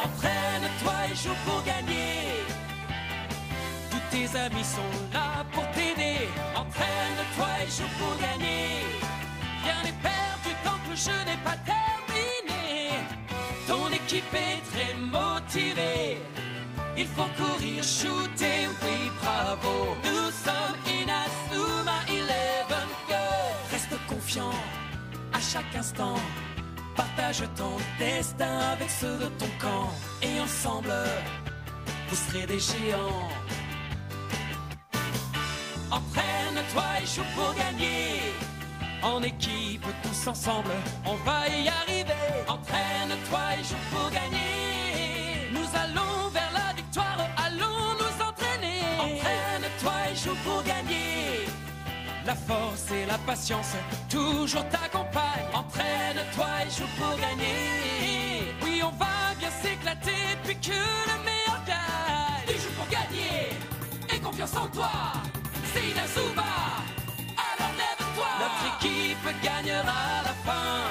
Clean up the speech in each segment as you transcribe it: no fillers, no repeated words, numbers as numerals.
Entraîne-toi et joue pour gagner. Tous tes amis sont là pour t'aider. Entraîne-toi et joue pour gagner. Rien n'est perdu tant que le jeu n'est pas terminé. Ton équipe est très motivée. Il faut courir, shooter, oui bravo. Nous sommes Inazuma 11 Girls. Reste confiant à chaque instant. Partage ton destin avec ceux de ton camp. Et ensemble, vous serez des géants. Entraîne-toi et joue pour gagner. En équipe, tous ensemble, on va y arriver. Entraîne-toi et joue pour gagner. Nous allons vers la victoire, allons nous entraîner. Entraîne-toi et joue pour gagner. La force et la patience toujours t'accompagnent. Entraîne-toi et joue pour gagner. Oui, on va bien s'éclater puis que le meilleur gagne. Tu joues pour gagner et confiance en toi. C'est Inazuma, alors lève-toi. Notre équipe gagnera à la fin.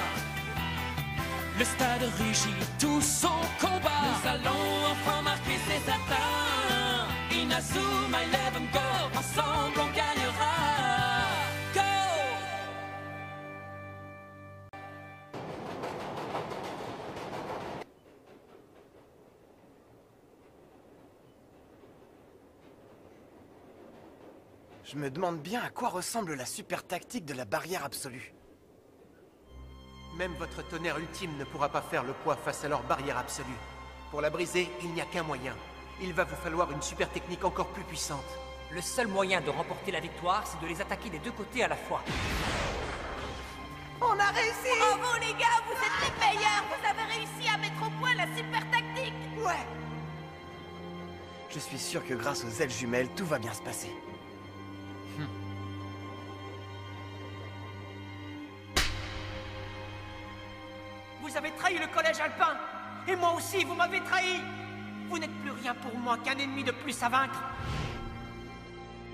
Le stade rugit tout son combat. Nous allons enfin marquer, c'est certain. Inazuma 11 Girls, ensemble on gagnera. Go! Je me demande bien à quoi ressemble la super tactique de la barrière absolue. Même votre tonnerre ultime ne pourra pas faire le poids face à leur barrière absolue. Pour la briser, il n'y a qu'un moyen. Il va vous falloir une super technique encore plus puissante. Le seul moyen de remporter la victoire, c'est de les attaquer des deux côtés à la fois. On a réussi! Bravo les gars, vous êtes les meilleurs. Vous avez réussi à mettre au point la super tactique. Ouais! Je suis sûr que grâce aux ailes jumelles, tout va bien se passer. Vous avez trahi le collège alpin. Et moi aussi, vous m'avez trahi. Vous n'êtes plus rien pour moi qu'un ennemi de plus à vaincre.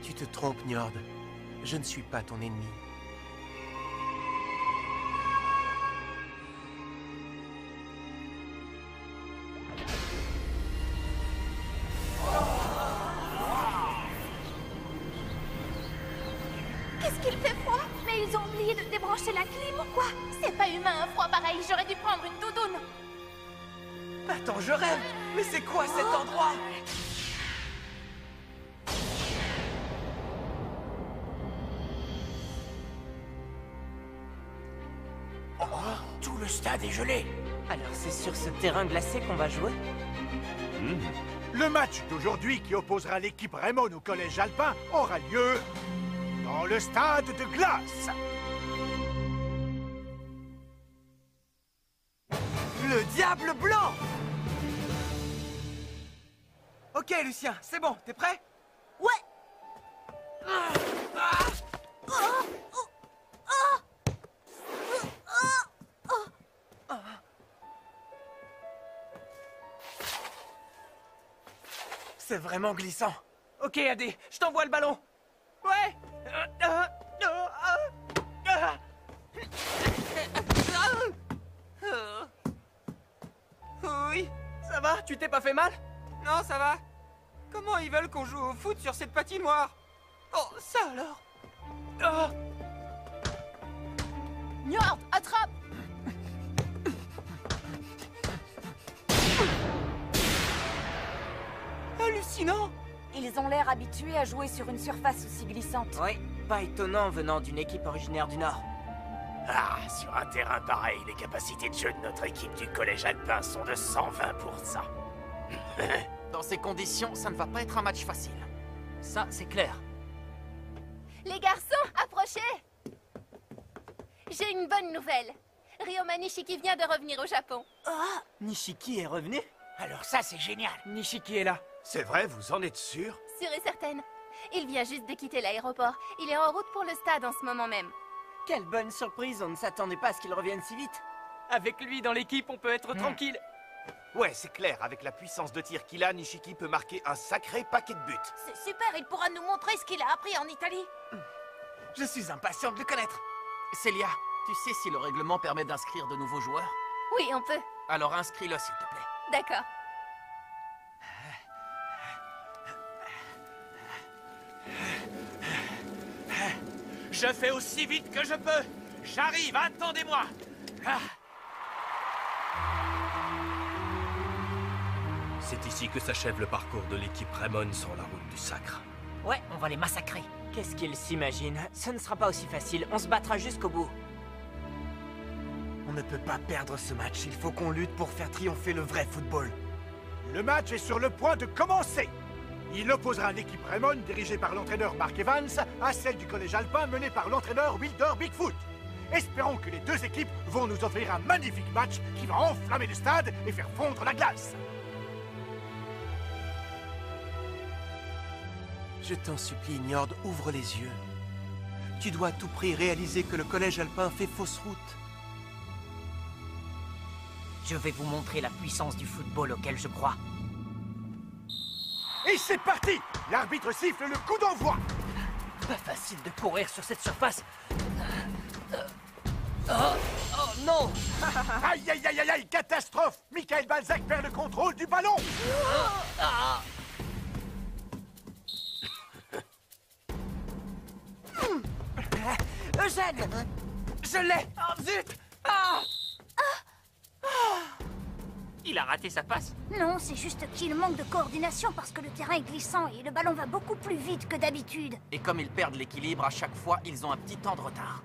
Tu te trompes, Njord. Je ne suis pas ton ennemi. Qu'est-ce qu'il fait froid? Mais ils ont oublié de débrancher la clim ou quoi? C'est pas humain un froid pareil, j'aurais dû prendre une doudoune. Attends, je rêve! Mais c'est quoi cet endroit? Tout le stade est gelé. Alors c'est sur ce terrain glacé qu'on va jouer? Le match d'aujourd'hui qui opposera l'équipe Raymond au collège alpin aura lieu dans le stade de glace. Le diable blanc! Ok, Lucien, c'est bon, t'es prêt? Ouais. C'est vraiment glissant. Ok, Adé, je t'envoie le ballon. Ouais. Oui, ça va? Tu t'es pas fait mal? Non, ça va. Comment ils veulent qu'on joue au foot sur cette patinoire? Oh, ça alors? Njord, attrape. Hallucinant! Ils ont l'air habitués à jouer sur une surface aussi glissante. Oui, pas étonnant venant d'une équipe originaire du Nord. Ah, sur un terrain pareil, les capacités de jeu de notre équipe du collège alpin sont de 120%. Dans ces conditions, ça ne va pas être un match facile. Ça, c'est clair. Les garçons, approchez. J'ai une bonne nouvelle. Ryoma Nishiki vient de revenir au Japon. Nishiki est revenu? Alors ça, c'est génial. Nishiki est là. C'est vrai, vous en êtes sûr? Sûre et certaine. Il vient juste de quitter l'aéroport. Il est en route pour le stade en ce moment même. Quelle bonne surprise, on ne s'attendait pas à ce qu'il revienne si vite. Avec lui dans l'équipe, on peut être tranquille. Ouais, c'est clair, avec la puissance de tir qu'il a, Nishiki peut marquer un sacré paquet de buts. C'est super, il pourra nous montrer ce qu'il a appris en Italie. Je suis impatient de le connaître. Célia, tu sais si le règlement permet d'inscrire de nouveaux joueurs? Oui, on peut. Alors inscris-le, s'il te plaît. D'accord. Je fais aussi vite que je peux. J'arrive, attendez-moi. Ah. C'est ici que s'achève le parcours de l'équipe Raymond sur la route du sacre. Ouais, on va les massacrer. Qu'est-ce qu'ils s'imaginent? Ce ne sera pas aussi facile, on se battra jusqu'au bout. On ne peut pas perdre ce match. Il faut qu'on lutte pour faire triompher le vrai football. Le match est sur le point de commencer. Il opposera l'équipe Raymond, dirigée par l'entraîneur Mark Evans, à celle du collège alpin, menée par l'entraîneur Wilder Bigfoot. Espérons que les deux équipes vont nous offrir un magnifique match qui va enflammer le stade et faire fondre la glace. Je t'en supplie, Njord, ouvre les yeux. Tu dois à tout prix réaliser que le collège alpin fait fausse route. Je vais vous montrer la puissance du football auquel je crois. Et c'est parti! L'arbitre siffle le coup d'envoi. Pas facile de courir sur cette surface. Oh non! Aïe, aïe, aïe, aïe, aïe, catastrophe! Michael Balzac perd le contrôle du ballon. Eugène! Je l'ai! Oh, zut! Il a raté sa passe. Non, c'est juste qu'il manque de coordination parce que le terrain est glissant et le ballon va beaucoup plus vite que d'habitude. Et comme ils perdent l'équilibre à chaque fois, ils ont un petit temps de retard.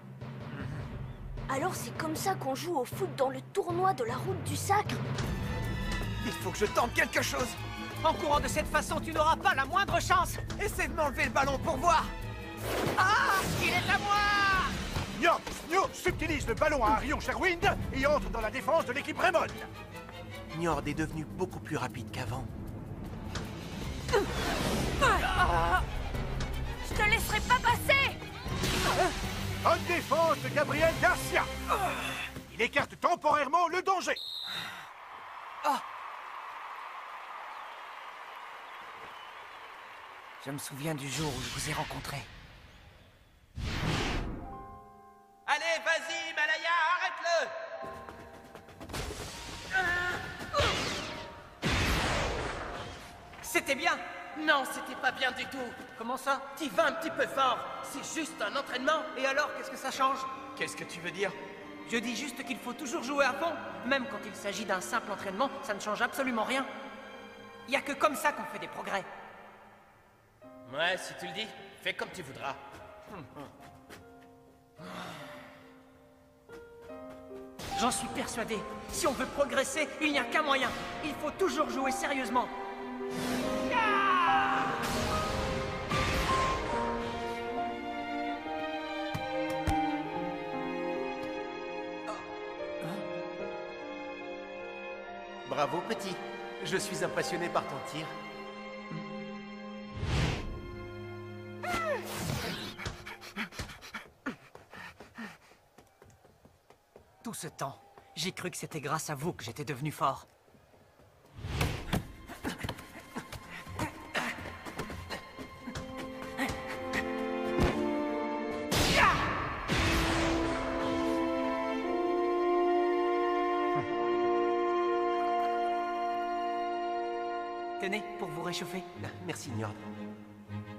Alors c'est comme ça qu'on joue au foot dans le tournoi de la route du sacre? Il faut que je tente quelque chose. En courant de cette façon, tu n'auras pas la moindre chance! Essaie de m'enlever le ballon pour voir. Ah! Il est à moi! Njord subtilise le ballon à Arion Sherwind et entre dans la défense de l'équipe Raymond. Njord est devenu beaucoup plus rapide qu'avant. Je te laisserai pas passer! Bonne défense de Gabriel Garcia. Il écarte temporairement le danger. Je me souviens du jour où je vous ai rencontré. Allez, vas-y, Malaya, arrête-le! C'était bien! Non, c'était pas bien du tout. Comment ça? T'y vas un petit peu fort. C'est juste un entraînement. Et alors, qu'est-ce que ça change? Qu'est-ce que tu veux dire? Je dis juste qu'il faut toujours jouer à fond. Même quand il s'agit d'un simple entraînement, ça ne change absolument rien. Il n'y a que comme ça qu'on fait des progrès. Ouais, si tu le dis, fais comme tu voudras. J'en suis persuadé. Si on veut progresser, il n'y a qu'un moyen. Il faut toujours jouer sérieusement. Bravo, petit. Je suis impressionné par ton tir. Tout ce temps, j'ai cru que c'était grâce à vous que j'étais devenu fort. Tenez, pour vous réchauffer. Merci, Njord.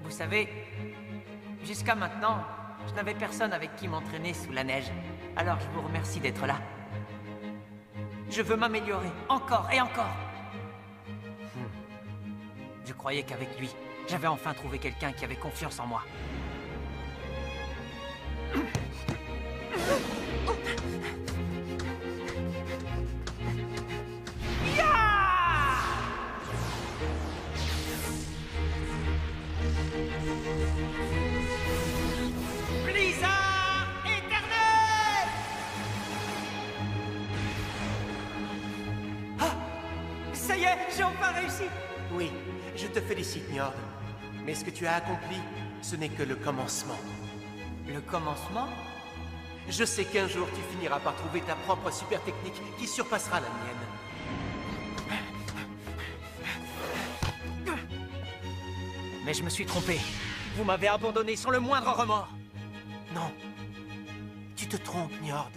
Vous savez, jusqu'à maintenant, je n'avais personne avec qui m'entraîner sous la neige. Alors je vous remercie d'être là. Je veux m'améliorer, encore et encore. Je croyais qu'avec lui, j'avais enfin trouvé quelqu'un qui avait confiance en moi. Ça y est, j'ai enfin réussi! Oui, je te félicite, Njord. Mais ce que tu as accompli, ce n'est que le commencement. Le commencement? Je sais qu'un jour, tu finiras par trouver ta propre super technique qui surpassera la mienne. Mais je me suis trompé. Vous m'avez abandonné sans le moindre remords. Non, tu te trompes, Njord.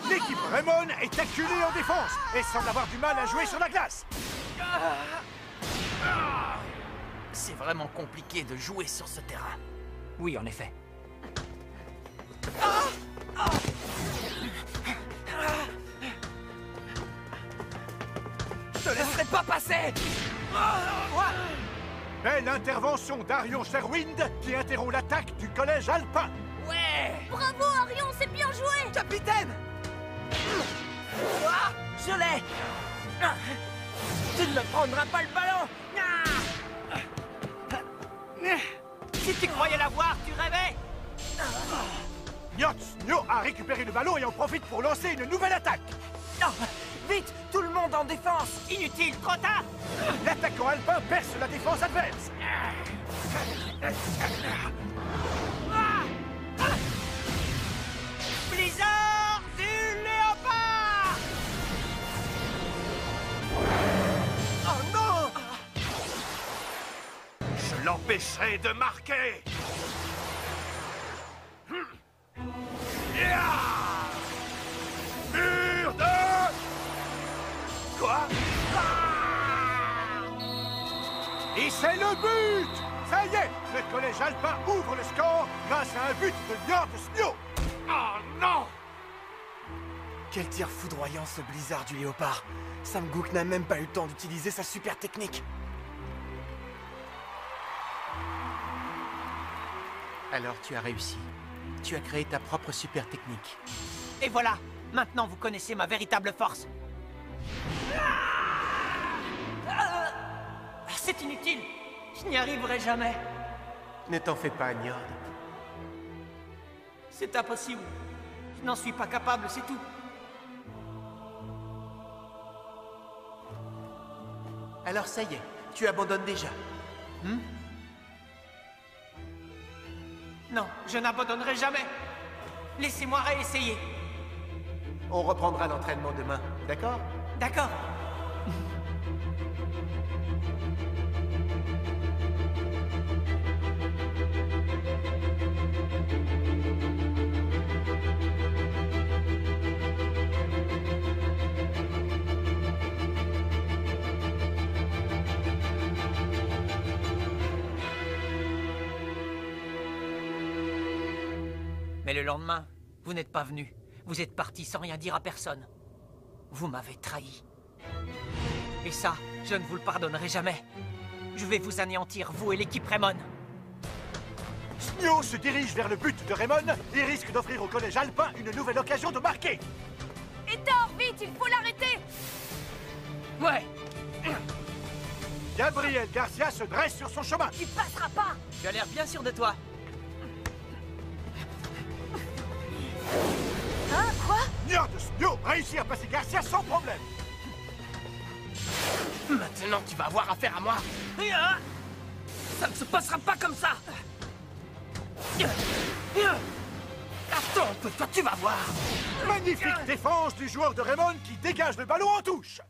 L'équipe Raymond est acculée en défense et semble avoir du mal à jouer sur la glace. C'est vraiment compliqué de jouer sur ce terrain. Oui, en effet. Je te laisserai pas passer! Belle intervention d'Arion Sherwind qui interrompt l'attaque du collège alpin. Ouais! Bravo, Arion, c'est bien joué! Capitaine! Ah, je l'ai! Tu ne me prendras pas le ballon! Si tu croyais l'avoir, tu rêvais! Snio a récupéré le ballon et en profite pour lancer une nouvelle attaque. Vite! Tout le monde en défense! Inutile, trop tard! L'attaquant alpin perce la défense adverse. Blizzard du léopard! Oh non! Je l'empêcherai de marquer. Mur de... Quoi? Et c'est le but! Ça y est, le collège alpin ouvre le score grâce à un but de Njord Snio. Oh non! Quel tir foudroyant ce blizzard du léopard. Sam Gook n'a même pas eu le temps d'utiliser sa super technique. Alors tu as réussi. Tu as créé ta propre super technique. Et voilà! Maintenant, vous connaissez ma véritable force. C'est inutile. Je n'y arriverai jamais. Ne t'en fais pas, Njord. C'est impossible. Je n'en suis pas capable, c'est tout. Alors ça y est, tu abandonnes déjà. Non, je n'abandonnerai jamais. Laissez-moi réessayer. On reprendra l'entraînement demain, d'accord? D'accord. Mais le lendemain, vous n'êtes pas venu. Vous êtes parti sans rien dire à personne. Vous m'avez trahi. Et ça, je ne vous le pardonnerai jamais. Je vais vous anéantir, vous et l'équipe Raymond. Snio se dirige vers le but de Raymond et risque d'offrir au collège alpin une nouvelle occasion de marquer. Hector, vite, il faut l'arrêter! Ouais, Gabriel Garcia se dresse sur son chemin. Tu passeras pas! tu as l'air bien sûr de toi. Hein, quoi? Njord Snio réussit à passer Garcia sans problème. Maintenant, tu vas avoir affaire à moi. Ça ne se passera pas comme ça. Attends, toi, tu vas voir. Magnifique défense du joueur de Raymond qui dégage le ballon en touche.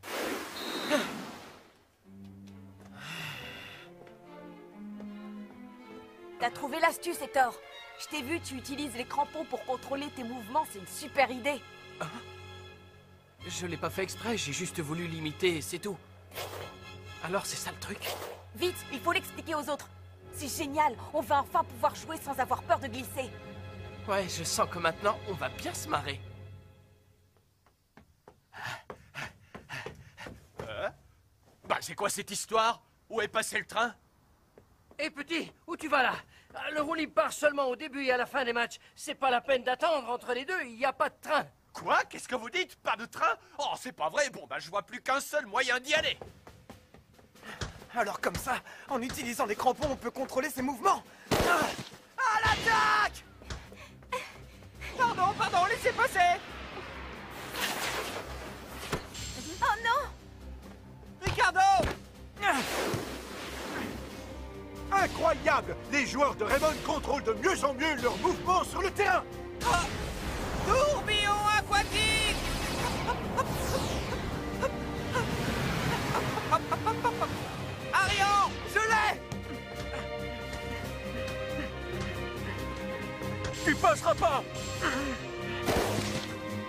T'as trouvé l'astuce, Hector. Je t'ai vu, tu utilises les crampons pour contrôler tes mouvements, c'est une super idée. Je l'ai pas fait exprès, j'ai juste voulu l'imiter, c'est tout. Alors c'est ça le truc? Vite, il faut l'expliquer aux autres. C'est génial, on va enfin pouvoir jouer sans avoir peur de glisser. Ouais, je sens que maintenant, on va bien se marrer. Bah, c'est quoi cette histoire? Où est passé le train? Hé petit, où tu vas là? Le roulis part seulement au début et à la fin des matchs. C'est pas la peine d'attendre entre les deux, il n'y a pas de train. Quoi? Qu'est-ce que vous dites? Pas de train? Oh, c'est pas vrai. Bon, bah, je vois plus qu'un seul moyen d'y aller. Alors comme ça, en utilisant les crampons, on peut contrôler ses mouvements. À l'attaque! Pardon, laissez passer! Oh non! Ricardo! Incroyable! Les joueurs de Raymond contrôlent de mieux en mieux leurs mouvements sur le terrain. Tourbillon aquatique! Arion, je l'ai! Tu passeras pas.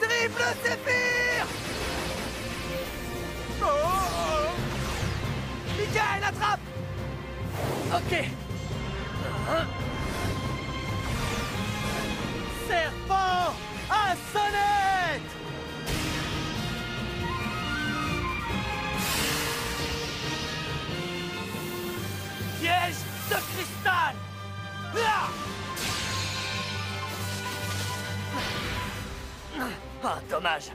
Triple Séphir! Oh! Michael, attrape! Ok. Serpent à sonnette! Piège de cristal. Ah, dommage.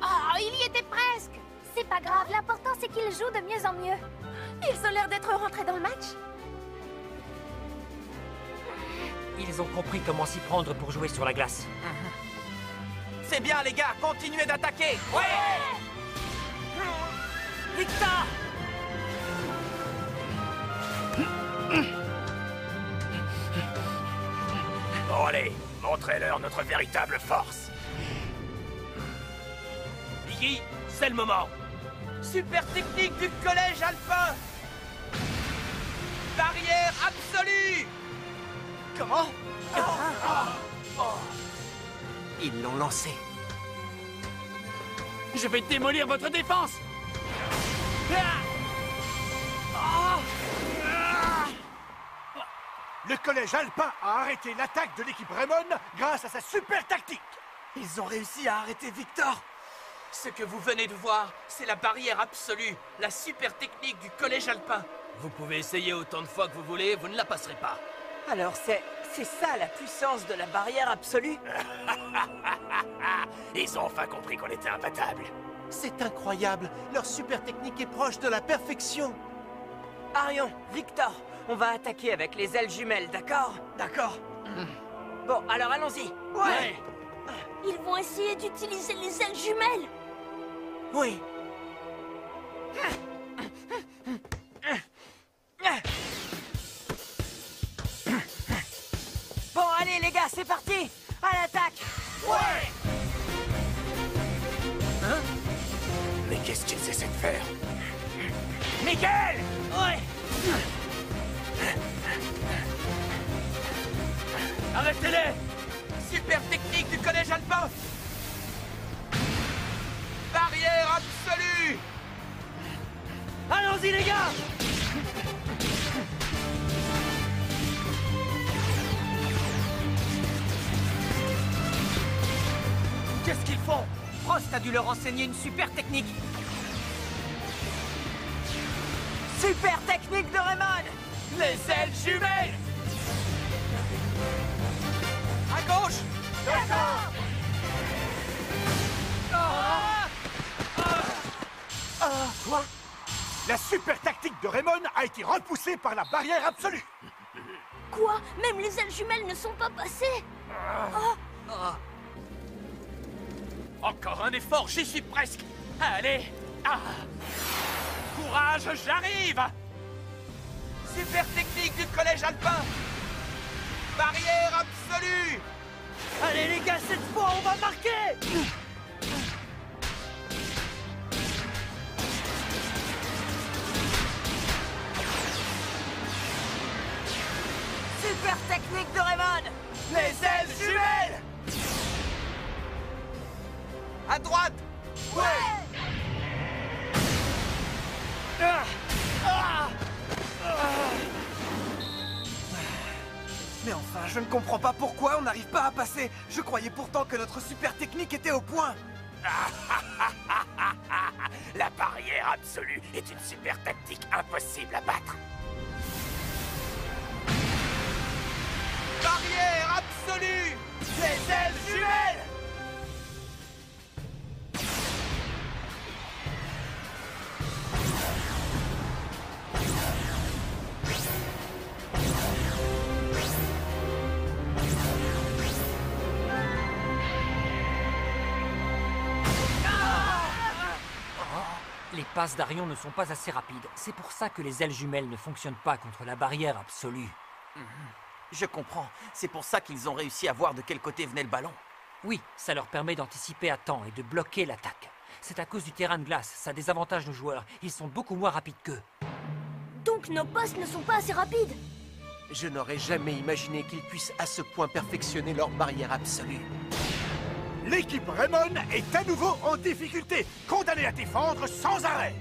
Oh, il y était presque. C'est pas grave, l'important c'est qu'ils jouent de mieux en mieux. Ils ont l'air d'être rentrés dans le match. Ils ont compris comment s'y prendre pour jouer sur la glace. C'est bien, les gars, continuez d'attaquer. Ouais. Victor! Bon, allez, montrez-leur notre véritable force. Biggie, c'est le moment. Super technique du collège alpin. Barrière absolue. Comment? Ils l'ont lancé. Je vais démolir votre défense. Le collège alpin a arrêté l'attaque de l'équipe Raymond grâce à sa super tactique. Ils ont réussi à arrêter Victor. Ce que vous venez de voir, c'est la barrière absolue, la super technique du collège alpin. Vous pouvez essayer autant de fois que vous voulez, vous ne la passerez pas. Alors c'est ça la puissance de la barrière absolue? Ils ont enfin compris qu'on était imbattables. C'est incroyable. Leur super technique est proche de la perfection. Arion, Victor, on va attaquer avec les ailes jumelles, d'accord? D'accord. Bon, alors allons-y. Ouais. Ils vont essayer d'utiliser les ailes jumelles. Oui. Bon, allez les gars, c'est parti. À l'attaque. Ouais. Mais qu'est-ce qu'ils essaient de faire? Miguel! Ouais. Arrêtez-les. Super technique du collège alpin. Barrière absolue. Allons-y les gars. Qu'est-ce qu'ils font? Frost a dû leur enseigner une super technique. Super technique de Raymond. Les ailes jumelles. À gauche. D'accord. Quoi? La super tactique de Raymond a été repoussée par la barrière absolue. Quoi? Même les ailes jumelles ne sont pas passées. Encore un effort, j'y suis presque. Allez. Courage, j'arrive. Super technique du collège alpin. Barrière absolue. Allez les gars, cette fois on va marquer. Super technique de Raymond. Les ailes jumelles. À droite. Mais enfin, je ne comprends pas pourquoi on n'arrive pas à passer. Je croyais pourtant que notre super technique était au point. La barrière absolue est une super tactique impossible à battre. Barrière absolue. Les ailes jumelles. Les passes d'Arion ne sont pas assez rapides. C'est pour ça que les ailes jumelles ne fonctionnent pas contre la barrière absolue. Je comprends. C'est pour ça qu'ils ont réussi à voir de quel côté venait le ballon. Oui, ça leur permet d'anticiper à temps et de bloquer l'attaque. C'est à cause du terrain de glace, ça désavantage nos joueurs. Ils sont beaucoup moins rapides qu'eux. Donc nos passes ne sont pas assez rapides. Je n'aurais jamais imaginé qu'ils puissent à ce point perfectionner leur barrière absolue. L'équipe Raymond est à nouveau en difficulté, condamnée à défendre sans arrêt.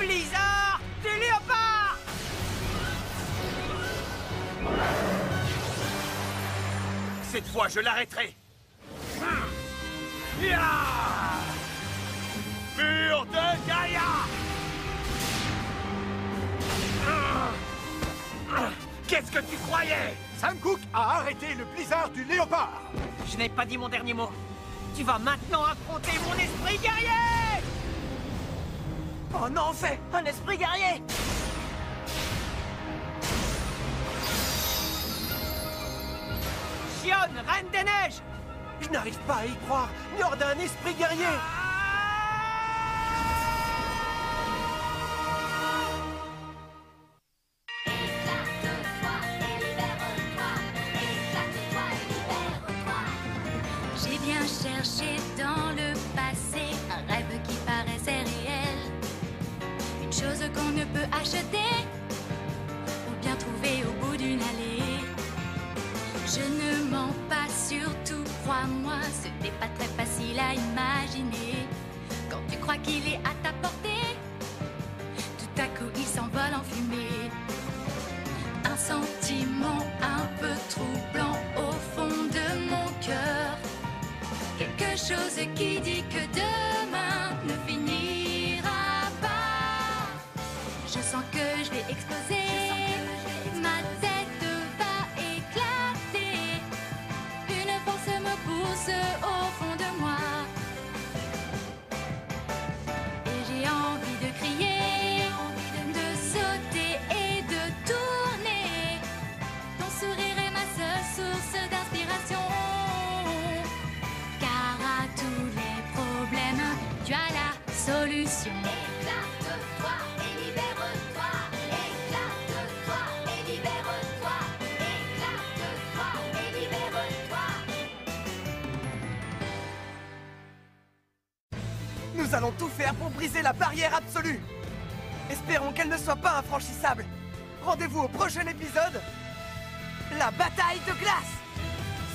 Blizzard du léopard! Cette fois, je l'arrêterai. Mur de Gaïa! Qu'est-ce que tu croyais? Sam Cooke a arrêté le blizzard du léopard. Je n'ai pas dit mon dernier mot. Tu vas maintenant affronter mon esprit guerrier! Oh non, en fait, un esprit guerrier! Xion, Reine des Neiges! Je n'arrive pas à y croire. Njord a un esprit guerrier. J'ai bien cherché dans le passé un rêve qui paraissait réel. Une chose qu'on ne peut acheter ou bien trouver au bout d'une allée. Je ne mens pas, surtout crois-moi, ce n'est pas très facile à imaginer. Quand tu crois qu'il est à ta portée, tout à coup il s'envole en fumée. Un sentiment un peu troublant au fond de mon cœur. Quelque chose qui dit que demain ne finira pas. Je sens que je vais exploser. Ma tête va éclater. Une force me pousse au fond de moi. Et j'ai envie de crier, de sauter et de tourner. Ton sourire est ma seule source d'inspiration. Car à tous les problèmes, tu as la solution. Éclate-toi et libère-toi. Éclate-toi et libère-toi. Éclate-toi et libère-toi. Nous allons tout faire pour briser la barrière absolue. Espérons qu'elle ne soit pas infranchissable. Rendez-vous au prochain épisode. La bataille de glace.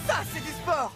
Ça, c'est du sport.